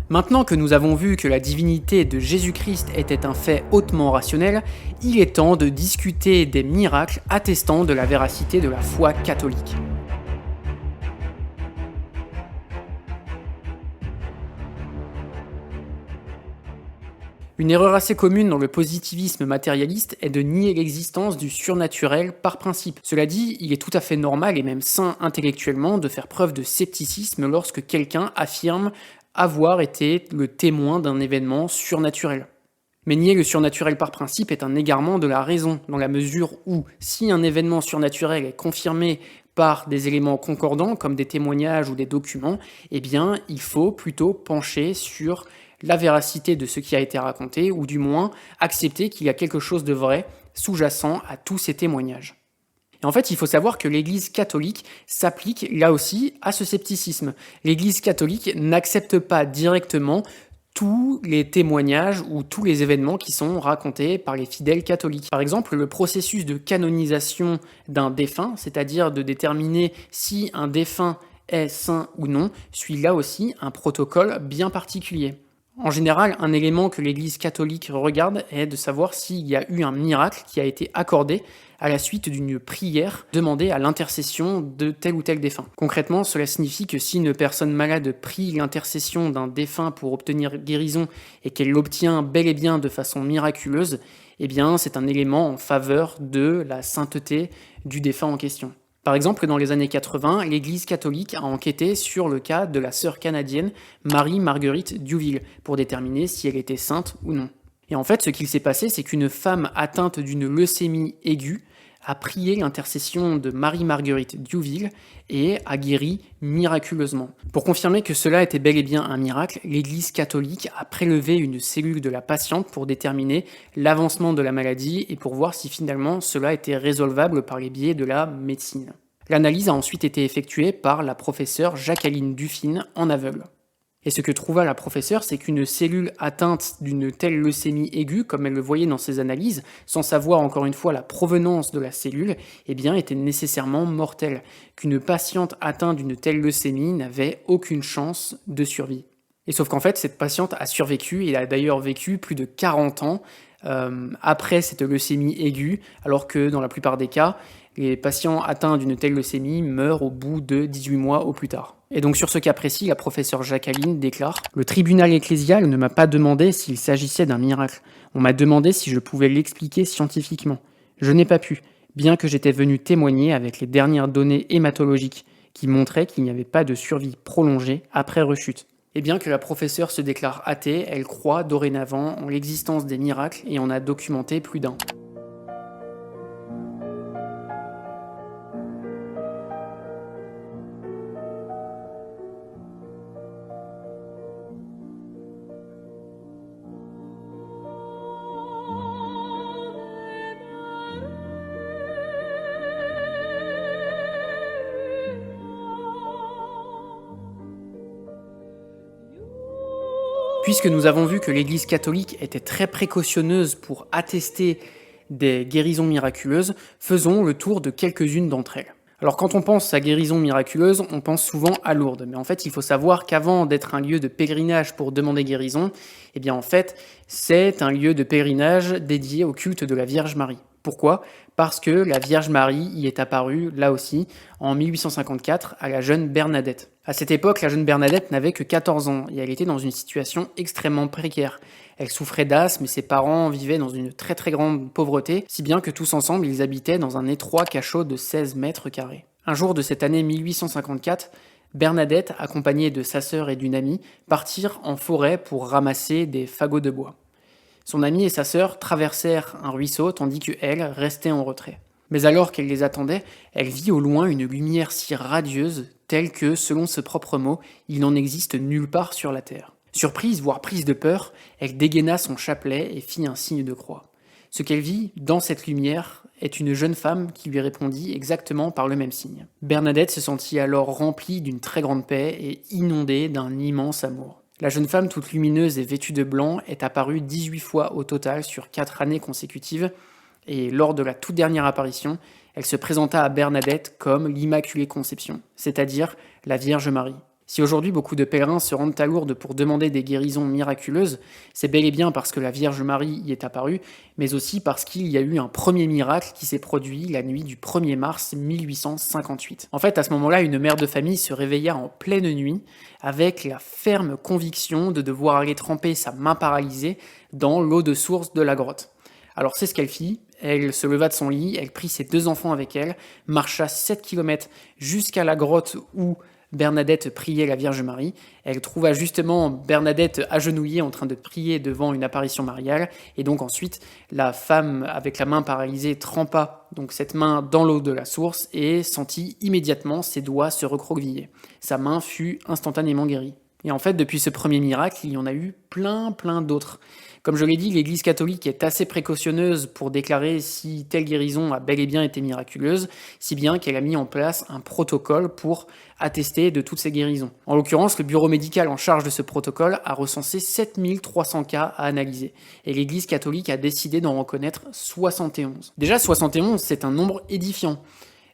Maintenant que nous avons vu que la divinité de Jésus-Christ était un fait hautement rationnel, il est temps de discuter des miracles attestant de la véracité de la foi catholique. Une erreur assez commune dans le positivisme matérialiste est de nier l'existence du surnaturel par principe. Cela dit, il est tout à fait normal et même sain intellectuellement de faire preuve de scepticisme lorsque quelqu'un affirme avoir été le témoin d'un événement surnaturel. Mais nier le surnaturel par principe est un égarement de la raison, dans la mesure où, si un événement surnaturel est confirmé par des éléments concordants, comme des témoignages ou des documents, eh bien, il faut plutôt pencher sur la véracité de ce qui a été raconté, ou du moins accepter qu'il y a quelque chose de vrai sous-jacent à tous ces témoignages. Et en fait, il faut savoir que l'Église catholique s'applique là aussi à ce scepticisme. L'Église catholique n'accepte pas directement tous les témoignages ou tous les événements qui sont racontés par les fidèles catholiques. Par exemple, le processus de canonisation d'un défunt, c'est-à-dire de déterminer si un défunt est saint ou non, suit là aussi un protocole bien particulier. En général, un élément que l'Église catholique regarde est de savoir s'il y a eu un miracle qui a été accordé à la suite d'une prière demandée à l'intercession de tel ou tel défunt. Concrètement, cela signifie que si une personne malade prie l'intercession d'un défunt pour obtenir guérison et qu'elle l'obtient bel et bien de façon miraculeuse, eh bien c'est un élément en faveur de la sainteté du défunt en question. Par exemple, dans les années 80, l'Église catholique a enquêté sur le cas de la sœur canadienne Marie-Marguerite Diouville pour déterminer si elle était sainte ou non. Et en fait, ce qu'il s'est passé, c'est qu'une femme atteinte d'une leucémie aiguë a prié l'intercession de Marie-Marguerite Diouville et a guéri miraculeusement. Pour confirmer que cela était bel et bien un miracle, l'Église catholique a prélevé une cellule de la patiente pour déterminer l'avancement de la maladie et pour voir si finalement cela était résolvable par les biais de la médecine. L'analyse a ensuite été effectuée par la professeure Jacqueline Dufine en aveugle. Et ce que trouva la professeure, c'est qu'une cellule atteinte d'une telle leucémie aiguë, comme elle le voyait dans ses analyses, sans savoir encore une fois la provenance de la cellule, eh bien, était nécessairement mortelle. Qu'une patiente atteinte d'une telle leucémie n'avait aucune chance de survie. Et sauf qu'en fait, cette patiente a survécu et a d'ailleurs vécu plus de 40 ans après cette leucémie aiguë, alors que dans la plupart des cas, les patients atteints d'une telle leucémie meurent au bout de 18 mois au plus tard. Et donc sur ce cas précis, la professeure Jacqueline déclare « Le tribunal ecclésial ne m'a pas demandé s'il s'agissait d'un miracle. On m'a demandé si je pouvais l'expliquer scientifiquement. Je n'ai pas pu, bien que j'étais venu témoigner avec les dernières données hématologiques qui montraient qu'il n'y avait pas de survie prolongée après rechute. » Et bien que la professeure se déclare athée, elle croit dorénavant en l'existence des miracles et en a documenté plus d'un. Puisque nous avons vu que l'Église catholique était très précautionneuse pour attester des guérisons miraculeuses, faisons le tour de quelques-unes d'entre elles. Alors quand on pense à guérison miraculeuse, on pense souvent à Lourdes, mais en fait il faut savoir qu'avant d'être un lieu de pèlerinage pour demander guérison, eh bien en fait c'est un lieu de pèlerinage dédié au culte de la Vierge Marie. Pourquoi ? Parce que la Vierge Marie y est apparue, là aussi, en 1854 à la jeune Bernadette. À cette époque, la jeune Bernadette n'avait que 14 ans et elle était dans une situation extrêmement précaire. Elle souffrait d'asthme et ses parents vivaient dans une très très grande pauvreté, si bien que tous ensemble, ils habitaient dans un étroit cachot de 16 mètres carrés. Un jour de cette année 1854, Bernadette, accompagnée de sa sœur et d'une amie, partirent en forêt pour ramasser des fagots de bois. Son amie et sa sœur traversèrent un ruisseau tandis qu'elle restait en retrait. Mais alors qu'elle les attendait, elle vit au loin une lumière si radieuse, telle que, selon ses propres mots, il n'en existe nulle part sur la terre. Surprise, voire prise de peur, elle dégaina son chapelet et fit un signe de croix. Ce qu'elle vit dans cette lumière est une jeune femme qui lui répondit exactement par le même signe. Bernadette se sentit alors remplie d'une très grande paix et inondée d'un immense amour. La jeune femme toute lumineuse et vêtue de blanc est apparue 18 fois au total sur 4 années consécutives et lors de la toute dernière apparition, elle se présenta à Bernadette comme l'Immaculée Conception, c'est-à-dire la Vierge Marie. Si aujourd'hui beaucoup de pèlerins se rendent à Lourdes pour demander des guérisons miraculeuses, c'est bel et bien parce que la Vierge Marie y est apparue, mais aussi parce qu'il y a eu un premier miracle qui s'est produit la nuit du 1er mars 1858. En fait, à ce moment-là, une mère de famille se réveilla en pleine nuit avec la ferme conviction de devoir aller tremper sa main paralysée dans l'eau de source de la grotte. Alors c'est ce qu'elle fit, elle se leva de son lit, elle prit ses 2 enfants avec elle, marcha 7 kilomètres jusqu'à la grotte où Bernadette priait la Vierge Marie. Elle trouva justement Bernadette agenouillée en train de prier devant une apparition mariale. Et donc ensuite, la femme avec la main paralysée trempa donc cette main dans l'eau de la source et sentit immédiatement ses doigts se recroqueviller. Sa main fut instantanément guérie. Et en fait, depuis ce premier miracle, il y en a eu plein d'autres. Comme je l'ai dit, l'Église catholique est assez précautionneuse pour déclarer si telle guérison a bel et bien été miraculeuse, si bien qu'elle a mis en place un protocole pour attester de toutes ces guérisons. En l'occurrence, le bureau médical en charge de ce protocole a recensé 7300 cas à analyser, et l'Église catholique a décidé d'en reconnaître 71. Déjà, 71, c'est un nombre édifiant.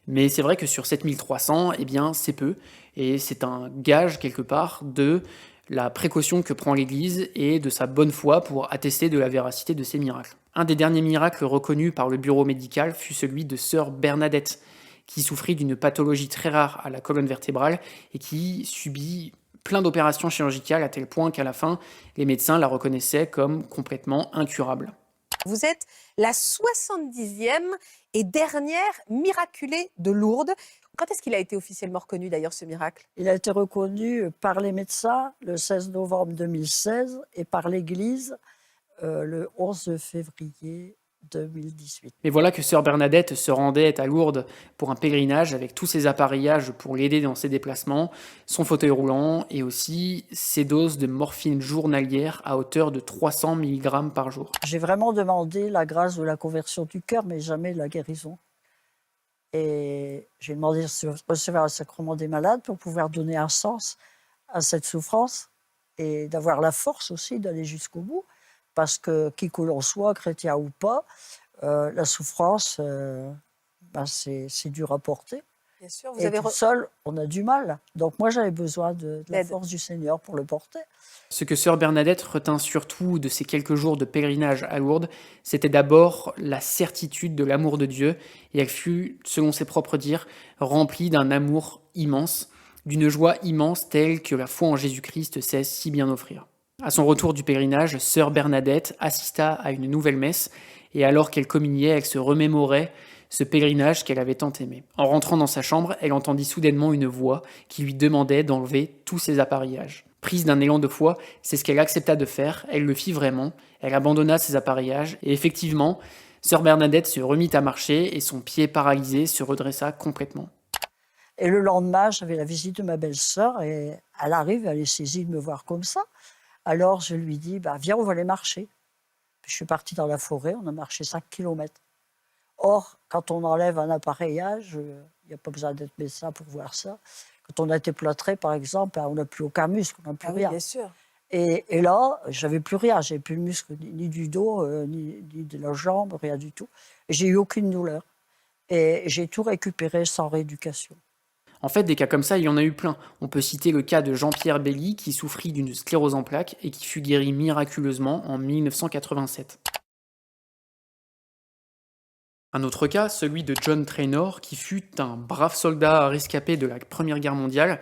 Mais c'est vrai que sur 7300, eh bien, c'est peu, et c'est un gage quelque part de la précaution que prend l'Église et de sa bonne foi pour attester de la véracité de ces miracles. Un des derniers miracles reconnus par le bureau médical fut celui de sœur Bernadette, qui souffrit d'une pathologie très rare à la colonne vertébrale et qui subit plein d'opérations chirurgicales à tel point qu'à la fin, les médecins la reconnaissaient comme complètement incurable. Vous êtes la 70e et dernière miraculée de Lourdes. Quand est-ce qu'il a été officiellement reconnu d'ailleurs ce miracle? Il a été reconnu par les médecins le 16 novembre 2016 et par l'Église le 11 février 2018. Mais voilà que sœur Bernadette se rendait à Lourdes pour un pèlerinage avec tous ses appareillages pour l'aider dans ses déplacements, son fauteuil roulant et aussi ses doses de morphine journalière à hauteur de 300 mg par jour. J'ai vraiment demandé la grâce de la conversion du cœur, mais jamais de la guérison. Et j'ai demandé de recevoir le sacrement des malades pour pouvoir donner un sens à cette souffrance et d'avoir la force aussi d'aller jusqu'au bout. Parce que qui que l'on soit, chrétien ou pas, la souffrance, c'est dur à porter. Bien sûr, Et tout seul, on a du mal. Donc moi, j'avais besoin de la force du Seigneur pour le porter. Ce que sœur Bernadette retint surtout de ces quelques jours de pèlerinage à Lourdes, c'était d'abord la certitude de l'amour de Dieu, et elle fut, selon ses propres dires, remplie d'un amour immense, d'une joie immense telle que la foi en Jésus-Christ sait si bien offrir. À son retour du pèlerinage, sœur Bernadette assista à une nouvelle messe, et alors qu'elle communiait, elle se remémorait ce pèlerinage qu'elle avait tant aimé. En rentrant dans sa chambre, elle entendit soudainement une voix qui lui demandait d'enlever tous ses appareillages. Prise d'un élan de foi, c'est ce qu'elle accepta de faire, elle le fit vraiment, elle abandonna ses appareillages, et effectivement, sœur Bernadette se remit à marcher et son pied paralysé se redressa complètement. Et le lendemain, j'avais la visite de ma belle-sœur, et elle arrive, elle est saisie de me voir comme ça. Alors je lui dis, viens, on va aller marcher. Puis je suis partie dans la forêt, on a marché 5 kilomètres. Or, quand on enlève un appareillage, il n'y a pas besoin d'être médecin pour voir ça. Quand on a été plâtré, par exemple, on n'a plus aucun muscle, on n'a plus rien. Oui, bien sûr. Et là, j'avais plus rien, j'avais plus le muscle ni du dos, ni de la jambe, rien du tout. J'ai eu aucune douleur. Et j'ai tout récupéré sans rééducation. En fait, des cas comme ça, il y en a eu plein. On peut citer le cas de Jean-Pierre Belly, qui souffrit d'une sclérose en plaques et qui fut guéri miraculeusement en 1987. Un autre cas, celui de John Traynor, qui fut un brave soldat rescapé de la Première Guerre mondiale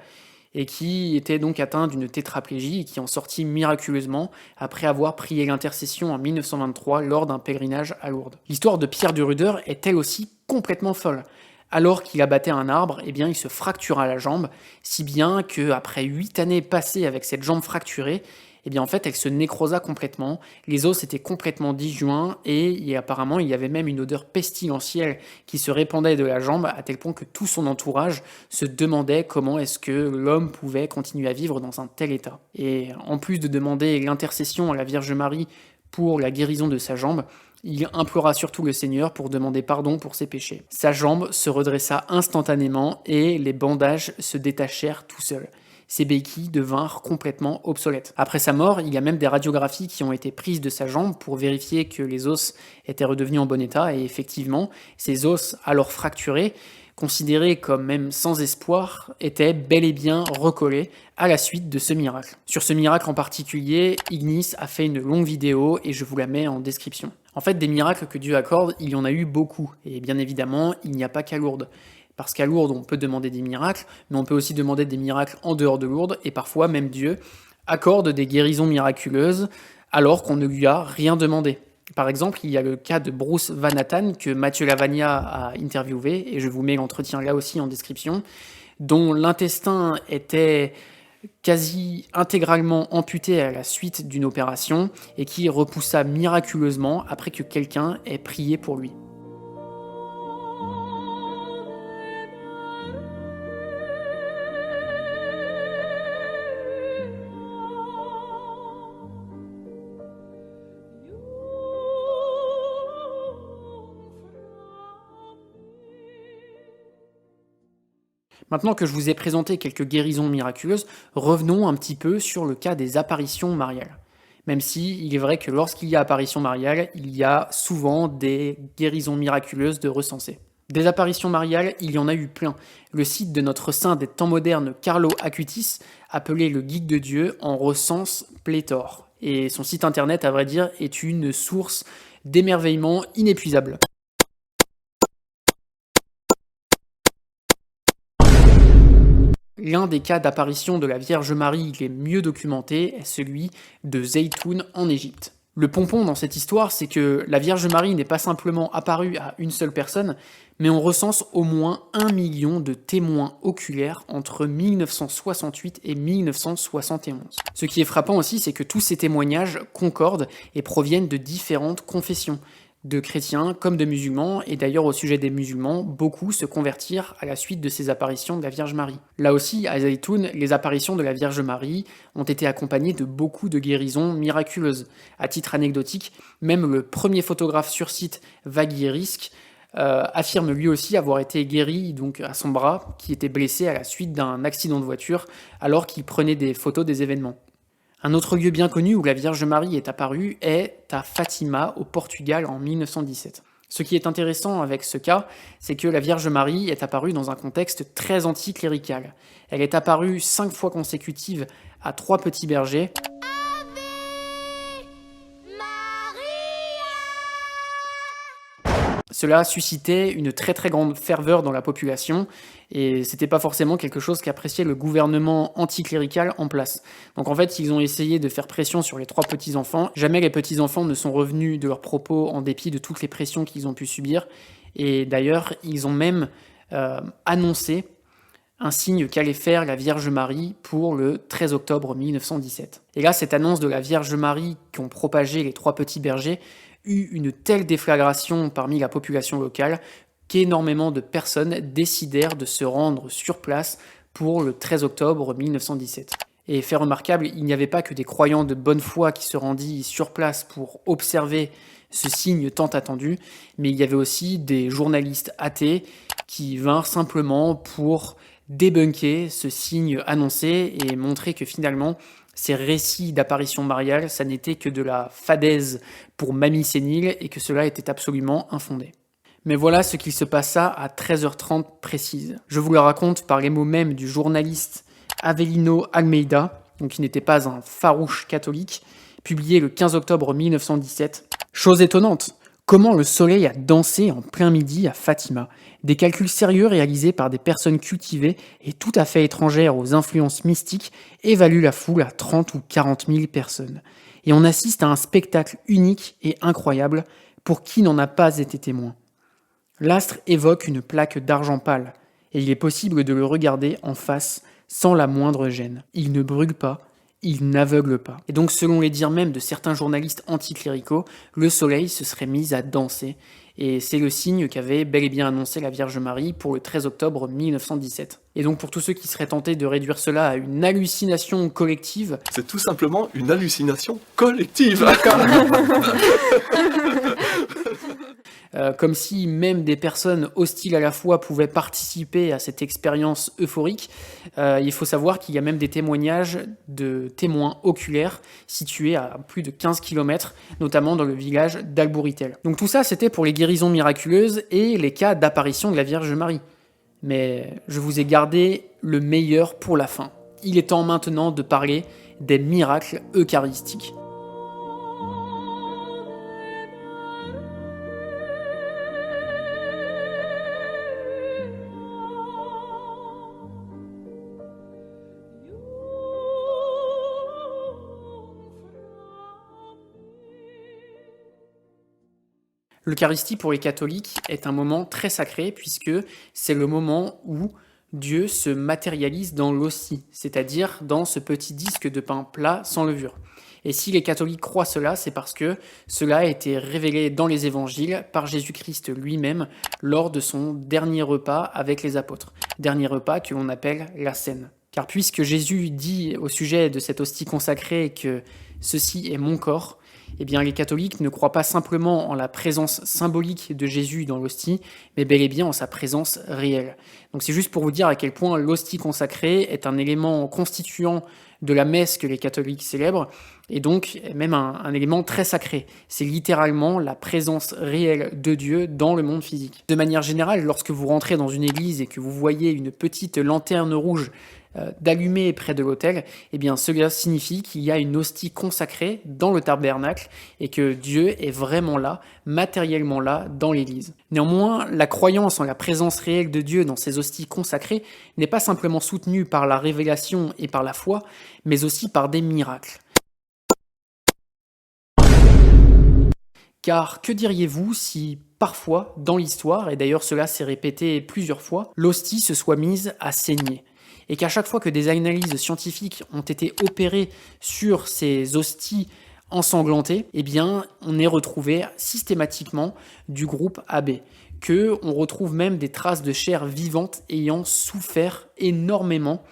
et qui était donc atteint d'une tétraplégie et qui en sortit miraculeusement après avoir prié l'intercession en 1923 lors d'un pèlerinage à Lourdes. L'histoire de Pierre de Ruder est elle aussi complètement folle. Alors qu'il abattait un arbre, eh bien, il se fractura la jambe, si bien qu'après 8 années passées avec cette jambe fracturée, eh bien, en fait, elle se nécrosa complètement, les os étaient complètement disjoints et apparemment, il y avait même une odeur pestilentielle qui se répandait de la jambe à tel point que tout son entourage se demandait comment est-ce que l'homme pouvait continuer à vivre dans un tel état. Et en plus de demander l'intercession à la Vierge Marie pour la guérison de sa jambe, il implora surtout le Seigneur pour demander pardon pour ses péchés. Sa jambe se redressa instantanément et les bandages se détachèrent tout seuls. Ses béquilles devinrent complètement obsolètes. Après sa mort, il y a même des radiographies qui ont été prises de sa jambe pour vérifier que les os étaient redevenus en bon état et effectivement, ces os alors fracturés considérés comme même sans espoir, étaient bel et bien recollés à la suite de ce miracle. Sur ce miracle en particulier, Ignis a fait une longue vidéo et je vous la mets en description. En fait, des miracles que Dieu accorde, il y en a eu beaucoup. Et bien évidemment, il n'y a pas qu'à Lourdes. Parce qu'à Lourdes, on peut demander des miracles, mais on peut aussi demander des miracles en dehors de Lourdes, et parfois même Dieu accorde des guérisons miraculeuses alors qu'on ne lui a rien demandé. Par exemple, il y a le cas de Bruce Van Nathan que Mathieu Lavagna a interviewé, et je vous mets l'entretien là aussi en description, dont l'intestin était quasi intégralement amputé à la suite d'une opération et qui repoussa miraculeusement après que quelqu'un ait prié pour lui. Maintenant que je vous ai présenté quelques guérisons miraculeuses, revenons un petit peu sur le cas des apparitions mariales. Même si il est vrai que lorsqu'il y a apparition mariale, il y a souvent des guérisons miraculeuses de recensées. Des apparitions mariales, il y en a eu plein. Le site de notre saint des temps modernes, Carlo Acutis, appelé le Geek de Dieu, en recense pléthore. Et son site internet, à vrai dire, est une source d'émerveillement inépuisable. L'un des cas d'apparition de la Vierge Marie les mieux documentés est celui de Zeytoun en Égypte. Le pompon dans cette histoire, c'est que la Vierge Marie n'est pas simplement apparue à une seule personne, mais on recense au moins 1 million de témoins oculaires entre 1968 et 1971. Ce qui est frappant aussi, c'est que tous ces témoignages concordent et proviennent de différentes confessions, de chrétiens comme de musulmans, et d'ailleurs au sujet des musulmans, beaucoup se convertirent à la suite de ces apparitions de la Vierge Marie. Là aussi, à Zeytoun, les apparitions de la Vierge Marie ont été accompagnées de beaucoup de guérisons miraculeuses. À titre anecdotique, même le premier photographe sur site, Vagui Risk, affirme lui aussi avoir été guéri donc à son bras, qui était blessé à la suite d'un accident de voiture alors qu'il prenait des photos des événements. Un autre lieu bien connu où la Vierge Marie est apparue est à Fatima, au Portugal, en 1917. Ce qui est intéressant avec ce cas, c'est que la Vierge Marie est apparue dans un contexte très anticlérical. Elle est apparue 5 fois consécutives à 3 petits bergers, Cela suscitait une très très grande ferveur dans la population et c'était pas forcément quelque chose qu'appréciait le gouvernement anticlérical en place. Donc en fait, ils ont essayé de faire pression sur les 3 petits-enfants. Jamais les petits-enfants ne sont revenus de leurs propos en dépit de toutes les pressions qu'ils ont pu subir. Et d'ailleurs, ils ont même annoncé un signe qu'allait faire la Vierge Marie pour le 13 octobre 1917. Et là, cette annonce de la Vierge Marie qu'ont propagé les 3 petits bergers eut une telle déflagration parmi la population locale qu'énormément de personnes décidèrent de se rendre sur place pour le 13 octobre 1917. Et fait remarquable, il n'y avait pas que des croyants de bonne foi qui se rendit sur place pour observer ce signe tant attendu, mais il y avait aussi des journalistes athées qui vinrent simplement pour débunker ce signe annoncé et montrer que finalement, ces récits d'apparition mariale, ça n'était que de la fadaise pour mamie sénile et que cela était absolument infondé. Mais voilà ce qu'il se passa à 13h30 précise. Je vous le raconte par les mots mêmes du journaliste Avelino Almeida, donc qui n'était pas un farouche catholique, publié le 15 octobre 1917. Chose étonnante, comment le soleil a dansé en plein midi à Fatima. Des calculs sérieux réalisés par des personnes cultivées et tout à fait étrangères aux influences mystiques évaluent la foule à 30 ou 40 000 personnes. Et on assiste à un spectacle unique et incroyable pour qui n'en a pas été témoin. L'astre évoque une plaque d'argent pâle, et il est possible de le regarder en face sans la moindre gêne. Il ne brûle pas, il n'aveugle pas. Et donc, selon les dires même de certains journalistes anticléricaux, le soleil se serait mis à danser, et c'est le signe qu'avait bel et bien annoncé la Vierge Marie pour le 13 octobre 1917. Et donc, pour tous ceux qui seraient tentés de réduire cela à une hallucination collective... C'est tout simplement une hallucination collective. Comme si même des personnes hostiles à la foi pouvaient participer à cette expérience euphorique. Il faut savoir qu'il y a même des témoignages de témoins oculaires situés à plus de 15 km, notamment dans le village d'Albouritel. Donc tout ça, c'était pour les guérisons miraculeuses et les cas d'apparition de la Vierge Marie. Mais je vous ai gardé le meilleur pour la fin. Il est temps maintenant de parler des miracles eucharistiques. L'Eucharistie pour les catholiques est un moment très sacré puisque c'est le moment où Dieu se matérialise dans l'hostie, c'est-à-dire dans ce petit disque de pain plat sans levure. Et si les catholiques croient cela, c'est parce que cela a été révélé dans les évangiles par Jésus-Christ lui-même lors de son dernier repas avec les apôtres. Dernier repas que l'on appelle la Cène. Car puisque Jésus dit au sujet de cette hostie consacrée que « ceci est mon corps », eh bien, les catholiques ne croient pas simplement en la présence symbolique de Jésus dans l'hostie, mais bel et bien en sa présence réelle. Donc c'est juste pour vous dire à quel point l'hostie consacrée est un élément constituant de la messe que les catholiques célèbrent, et donc même un élément très sacré. C'est littéralement la présence réelle de Dieu dans le monde physique. De manière générale, lorsque vous rentrez dans une église et que vous voyez une petite lanterne rouge d'allumer près de l'autel, eh bien cela signifie qu'il y a une hostie consacrée dans le tabernacle et que Dieu est vraiment là, matériellement là, dans l'église. Néanmoins, la croyance en la présence réelle de Dieu dans ces hosties consacrées n'est pas simplement soutenue par la révélation et par la foi, mais aussi par des miracles. Car que diriez-vous si parfois, dans l'histoire, et d'ailleurs cela s'est répété plusieurs fois, l'hostie se soit mise à saigner ? Et qu'à chaque fois que des analyses scientifiques ont été opérées sur ces hosties ensanglantées, eh bien, on est retrouvé systématiquement du groupe AB, que on retrouve même des traces de chair vivante ayant souffert énormément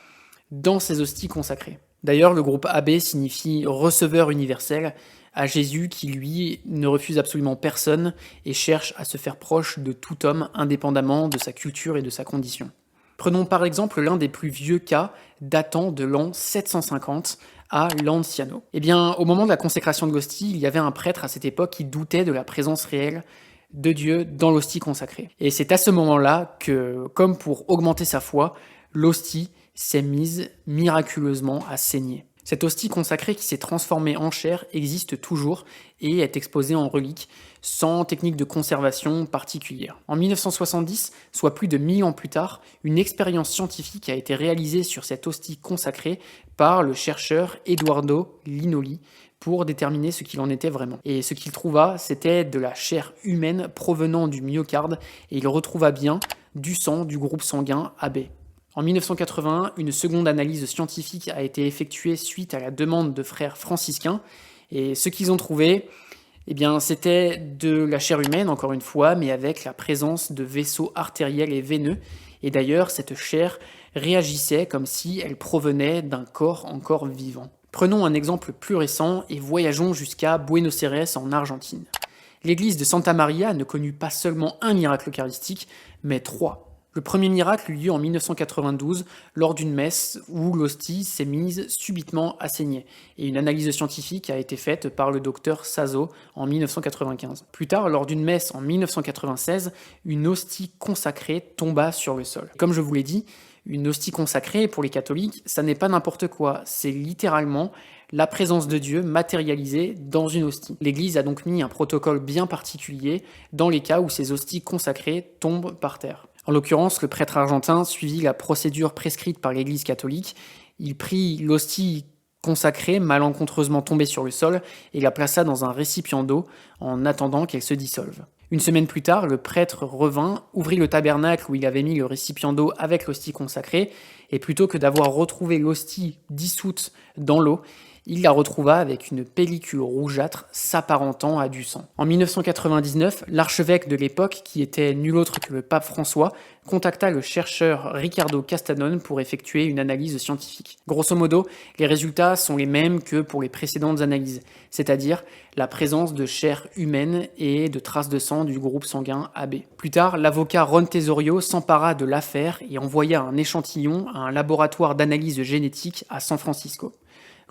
dans ces hosties consacrées. D'ailleurs, le groupe AB signifie receveur universel, à Jésus qui, lui, ne refuse absolument personne et cherche à se faire proche de tout homme indépendamment de sa culture et de sa condition. Prenons par exemple l'un des plus vieux cas datant de l'an 750 à Lanciano. Eh bien, au moment de la consécration de l'hostie, il y avait un prêtre à cette époque qui doutait de la présence réelle de Dieu dans l'hostie consacrée. Et c'est à ce moment-là que, comme pour augmenter sa foi, l'hostie s'est mise miraculeusement à saigner. Cette hostie consacrée qui s'est transformée en chair existe toujours et est exposée en relique, sans technique de conservation particulière. En 1970, soit plus de 1000 ans plus tard, une expérience scientifique a été réalisée sur cette hostie consacrée par le chercheur Eduardo Linoli pour déterminer ce qu'il en était vraiment. Et ce qu'il trouva, c'était de la chair humaine provenant du myocarde, et il retrouva bien du sang du groupe sanguin AB. En 1981, une seconde analyse scientifique a été effectuée suite à la demande de frères franciscains, et ce qu'ils ont trouvé, eh bien, c'était de la chair humaine, encore une fois, mais avec la présence de vaisseaux artériels et veineux, et d'ailleurs, cette chair réagissait comme si elle provenait d'un corps encore vivant. Prenons un exemple plus récent et voyageons jusqu'à Buenos Aires en Argentine. L'église de Santa Maria ne connut pas seulement un miracle eucharistique, mais 3. Le premier miracle eut lieu en 1992 lors d'une messe où l'hostie s'est mise subitement à saigner et une analyse scientifique a été faite par le docteur Sazo en 1995. Plus tard, lors d'une messe en 1996, une hostie consacrée tomba sur le sol. Comme je vous l'ai dit, une hostie consacrée pour les catholiques, ça n'est pas n'importe quoi, c'est littéralement la présence de Dieu matérialisée dans une hostie. L'Église a donc mis un protocole bien particulier dans les cas où ces hosties consacrées tombent par terre. En l'occurrence, le prêtre argentin suivit la procédure prescrite par l'Église catholique. Il prit l'hostie consacrée, malencontreusement tombée sur le sol, et la plaça dans un récipient d'eau en attendant qu'elle se dissolve. Une semaine plus tard, le prêtre revint, ouvrit le tabernacle où il avait mis le récipient d'eau avec l'hostie consacrée, et plutôt que d'avoir retrouvé l'hostie dissoute dans l'eau, il la retrouva avec une pellicule rougeâtre s'apparentant à du sang. En 1999, l'archevêque de l'époque, qui était nul autre que le pape François, contacta le chercheur Ricardo Castanone pour effectuer une analyse scientifique. Grosso modo, les résultats sont les mêmes que pour les précédentes analyses, c'est-à-dire la présence de chair humaine et de traces de sang du groupe sanguin AB. Plus tard, l'avocat Ron Tesorio s'empara de l'affaire et envoya un échantillon à un laboratoire d'analyse génétique à San Francisco.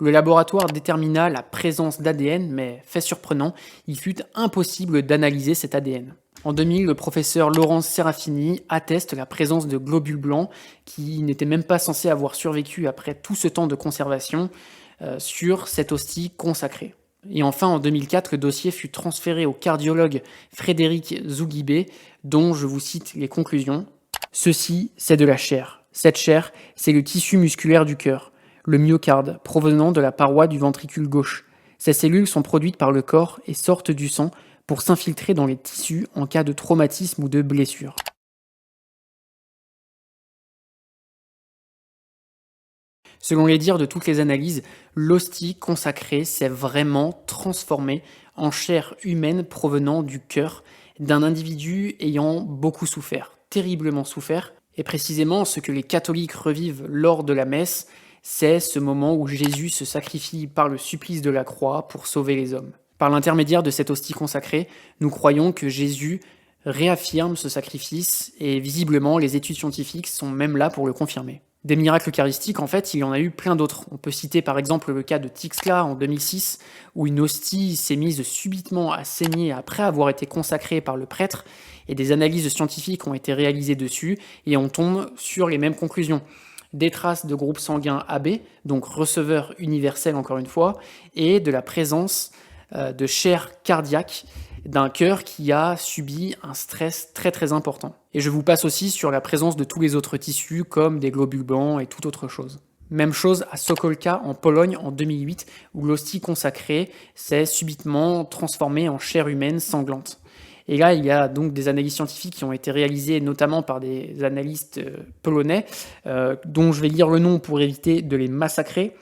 Le laboratoire détermina la présence d'ADN, mais fait surprenant, il fut impossible d'analyser cet ADN. En 2000, le professeur Laurence Serafini atteste la présence de globules blancs qui n'étaient même pas censés avoir survécu après tout ce temps de conservation sur cette hostie consacrée. Et enfin, en 2004, le dossier fut transféré au cardiologue Frédéric Zouguibé, dont je vous cite les conclusions. « Ceci, c'est de la chair. Cette chair, c'est le tissu musculaire du cœur, le myocarde, provenant de la paroi du ventricule gauche. Ces cellules sont produites par le corps et sortent du sang pour s'infiltrer dans les tissus en cas de traumatisme ou de blessure. » Selon les dires de toutes les analyses, l'hostie consacrée s'est vraiment transformée en chair humaine provenant du cœur d'un individu ayant beaucoup souffert, terriblement souffert. Et précisément, ce que les catholiques revivent lors de la messe, c'est ce moment où Jésus se sacrifie par le supplice de la croix pour sauver les hommes. Par l'intermédiaire de cette hostie consacrée, nous croyons que Jésus réaffirme ce sacrifice et visiblement les études scientifiques sont même là pour le confirmer. Des miracles eucharistiques, en fait, il y en a eu plein d'autres. On peut citer par exemple le cas de Tixla en 2006, où une hostie s'est mise subitement à saigner après avoir été consacrée par le prêtre, et des analyses scientifiques ont été réalisées dessus, et on tombe sur les mêmes conclusions. Des traces de groupe sanguin AB, donc receveur universel encore une fois, et de la présence de chair cardiaque d'un cœur qui a subi un stress très très important. Et je vous passe aussi sur la présence de tous les autres tissus comme des globules blancs et toute autre chose. Même chose à Sokolka en Pologne en 2008 où l'hostie consacrée s'est subitement transformée en chair humaine sanglante. Et là, il y a donc des analyses scientifiques qui ont été réalisées notamment par des analystes polonais, dont je vais lire le nom pour éviter de les massacrer,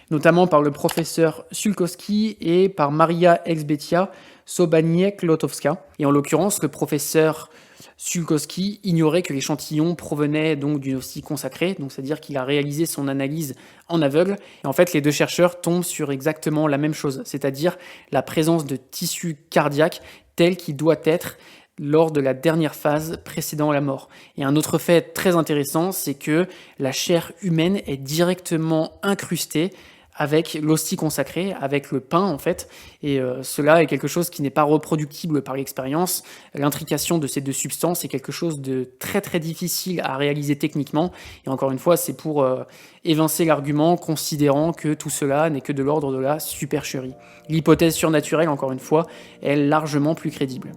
notamment par le professeur Sulkowski et par Maria Elżbieta Sobaniec-Lotowska. Et en l'occurrence, le professeur Sulkowski ignorait que l'échantillon provenait donc d'une hostie consacrée, donc c'est-à-dire qu'il a réalisé son analyse en aveugle. Et en fait, les deux chercheurs tombent sur exactement la même chose, c'est-à-dire la présence de tissu cardiaque tel qu'il doit être lors de la dernière phase précédant la mort. Et un autre fait très intéressant, c'est que la chair humaine est directement incrustée avec l'hostie consacrée, avec le pain en fait, et cela est quelque chose qui n'est pas reproductible par l'expérience. L'intrication de ces deux substances est quelque chose de très très difficile à réaliser techniquement, et encore une fois c'est pour évincer l'argument considérant que tout cela n'est que de l'ordre de la supercherie. L'hypothèse surnaturelle, encore une fois, est largement plus crédible.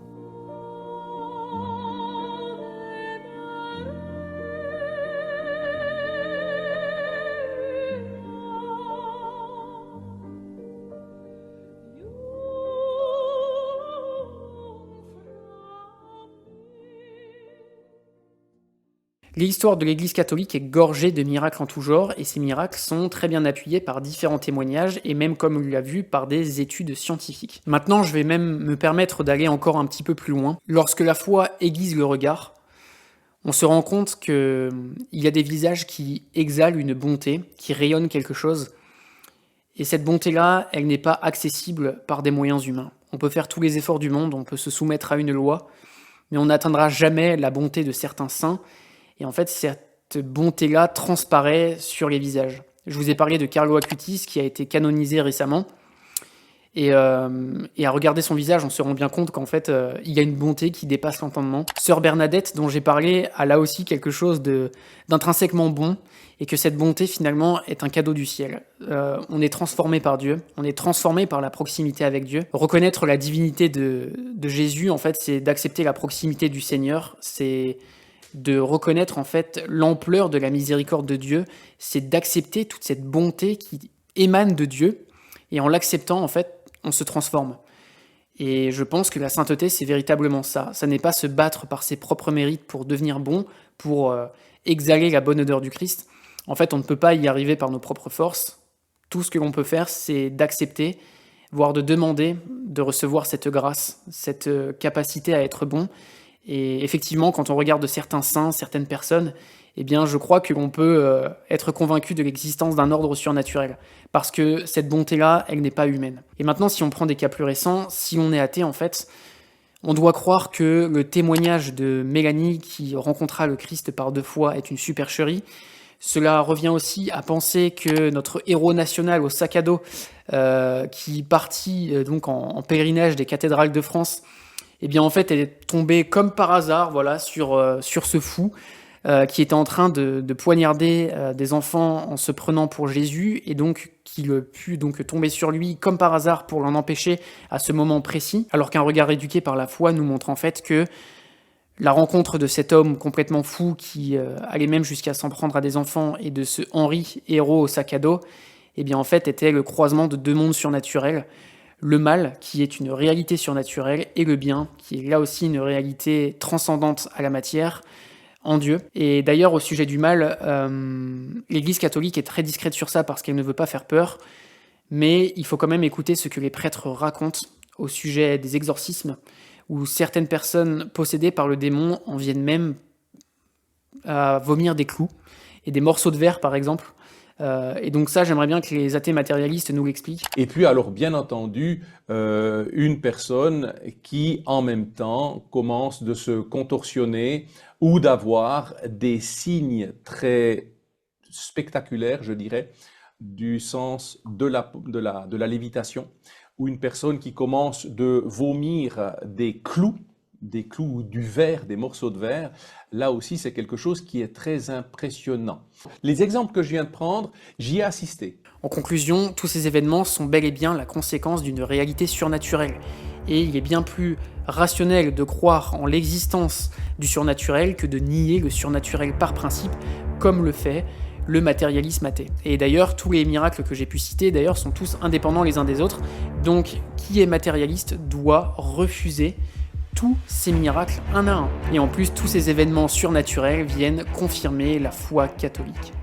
L'histoire de l'Église catholique est gorgée de miracles en tout genre, et ces miracles sont très bien appuyés par différents témoignages, et même, comme on l'a vu, par des études scientifiques. Maintenant, je vais même me permettre d'aller encore un petit peu plus loin. Lorsque la foi aiguise le regard, on se rend compte qu'il y a des visages qui exhalent une bonté, qui rayonnent quelque chose, et cette bonté-là, elle n'est pas accessible par des moyens humains. On peut faire tous les efforts du monde, on peut se soumettre à une loi, mais on n'atteindra jamais la bonté de certains saints. Et en fait, cette bonté-là transparaît sur les visages. Je vous ai parlé de Carlo Acutis, qui a été canonisé récemment. Et à regarder son visage, on se rend bien compte qu'en fait, il y a une bonté qui dépasse l'entendement. Sœur Bernadette, dont j'ai parlé, a là aussi quelque chose d'intrinsèquement bon, et que cette bonté, finalement, est un cadeau du ciel. On est transformé par Dieu, on est transformé par la proximité avec Dieu. Reconnaître la divinité de Jésus, en fait, c'est d'accepter la proximité du Seigneur, c'est de reconnaître en fait l'ampleur de la miséricorde de Dieu, c'est d'accepter toute cette bonté qui émane de Dieu, et en l'acceptant en fait, on se transforme. Et je pense que la sainteté, c'est véritablement ça. Ça n'est pas se battre par ses propres mérites pour devenir bon, pour exhaler la bonne odeur du Christ. En fait, on ne peut pas y arriver par nos propres forces. Tout ce que l'on peut faire, c'est d'accepter, voire de demander de recevoir cette grâce, cette capacité à être bon. Et effectivement, quand on regarde certains saints, certaines personnes, eh bien, je crois que l'on peut être convaincu de l'existence d'un ordre surnaturel. Parce que cette bonté-là, elle n'est pas humaine. Et maintenant, si on prend des cas plus récents, si on est athée, en fait, on doit croire que le témoignage de Mélanie, qui rencontra le Christ par 2 fois, est une supercherie. Cela revient aussi à penser que notre héros national au sac à dos, qui partit donc en pèlerinage des cathédrales de France, Eh bien en fait, elle est tombée comme par hasard, voilà, sur ce fou qui était en train de poignarder des enfants en se prenant pour Jésus, et donc qu'il pu donc tomber sur lui comme par hasard pour l'en empêcher à ce moment précis, alors qu'un regard éduqué par la foi nous montre en fait que la rencontre de cet homme complètement fou qui allait même jusqu'à s'en prendre à des enfants et de ce Henri, héros au sac à dos, eh bien en fait était le croisement de deux mondes surnaturels, le mal qui est une réalité surnaturelle et le bien qui est là aussi une réalité transcendante à la matière, en Dieu. Et d'ailleurs au sujet du mal, l'Église catholique est très discrète sur ça parce qu'elle ne veut pas faire peur, mais il faut quand même écouter ce que les prêtres racontent au sujet des exorcismes, où certaines personnes possédées par le démon en viennent même à vomir des clous et des morceaux de verre, par exemple. Et donc ça, j'aimerais bien que les athées matérialistes nous l'expliquent. Et puis alors, bien entendu, une personne qui, en même temps, commence de se contorsionner ou d'avoir des signes très spectaculaires, je dirais, du sens de la lévitation, ou une personne qui commence de vomir des clous ou du verre, des morceaux de verre, là aussi c'est quelque chose qui est très impressionnant. Les exemples que je viens de prendre, j'y ai assisté. En conclusion, tous ces événements sont bel et bien la conséquence d'une réalité surnaturelle. Et il est bien plus rationnel de croire en l'existence du surnaturel que de nier le surnaturel par principe, comme le fait le matérialisme athée. Et d'ailleurs, tous les miracles que j'ai pu citer d'ailleurs sont tous indépendants les uns des autres. Donc, qui est matérialiste doit refuser tous ces miracles un à un. Et en plus, tous ces événements surnaturels viennent confirmer la foi catholique.